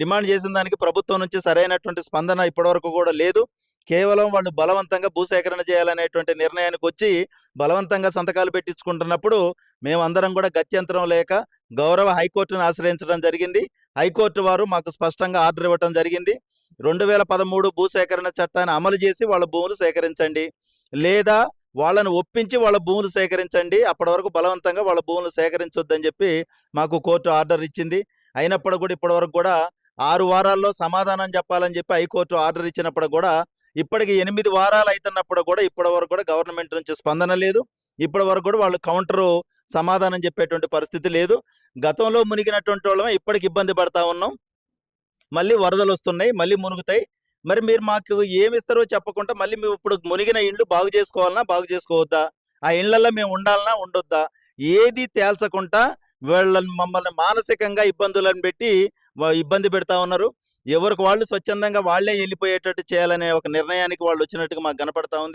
Demand చేసిన దానికి ప్రభుత్వం నుంచి సరైనటువంటి స్పందన ఇప్పటివరకు కూడా లేదు. కేవలం వాళ్ళు బలవంతంగా భూసేకరణ చేయాలనేటువంటి నిర్ణయానికొచ్చి, బలవంతంగా సంతకాలు పెట్టించుకుంటున్నప్పుడు, మేమందరం కూడా గత్యంతరం లేక గౌరవ హైకోర్టుని ఆశ్రయించడం జరిగింది. హైకోర్టు వారు మాకు స్పష్టంగా ఆర్డర్ ఇవ్వటం జరిగింది. 2013 భూసేకరణ చట్టాన్ని అమలు చేసి వాళ్ళ భూములు సేకరించండి. లేదా వాళ్ళని ఒప్పించి వాళ్ళ భూములు సేకరించండి. అప్పటి వరకు బలవంతంగా వాళ్ళ భూములు సేకరించొద్దని చెప్పి మాకు కోర్టు ఆర్డర్ ఇచ్చింది. అయినప్పుడు కూడా ఇప్పటివరకు కూడా 6 వారాల్లో సమాధానం చెప్పాలని చెప్పి హైకోర్టు ఆర్డర్ ఇచ్చినప్పుడు కూడా ఇప్పటికి 8 వారాలు అవుతున్నప్పుడు కూడా ఇప్పటివరకు కూడా గవర్నమెంట్ నుంచి స్పందన లేదు. ఇప్పటివరకు కూడా వాళ్ళు కౌంటరు సమాధానం చెప్పేటువంటి పరిస్థితి లేదు. గతంలో మునిగినటువంటి వాళ్ళమే ఇప్పటికి ఇబ్బంది పడతా ఉన్నాం. మళ్ళీ వరదలొస్తున్నాయి, మళ్ళీ మునుగుతాయి. మరి మీరు మాకు ఏమిస్తారో చెప్పకుండా మళ్ళీ మేము ఇప్పుడు మునిగిన ఇండ్లు బాగు చేసుకోవాలనా? బాగు చేసుకోవద్దా? ఆ ఇళ్లల్లో మేము ఉండాలనా? ఉండొద్దా? ఏది తేల్చకుండా మమ్మల్ని మానసికంగా ఇబ్బందులను పెట్టి ఇబ్బంది పెడతా ఉన్నారు. ఎవరికి వాళ్ళు స్వచ్ఛందంగా వాళ్ళే ఎళ్ళిపోయేటట్టు చేయాలనే ఒక నిర్ణయానికి వాళ్ళొచ్చినట్టుగా మాకు కనపడతా ఉంది.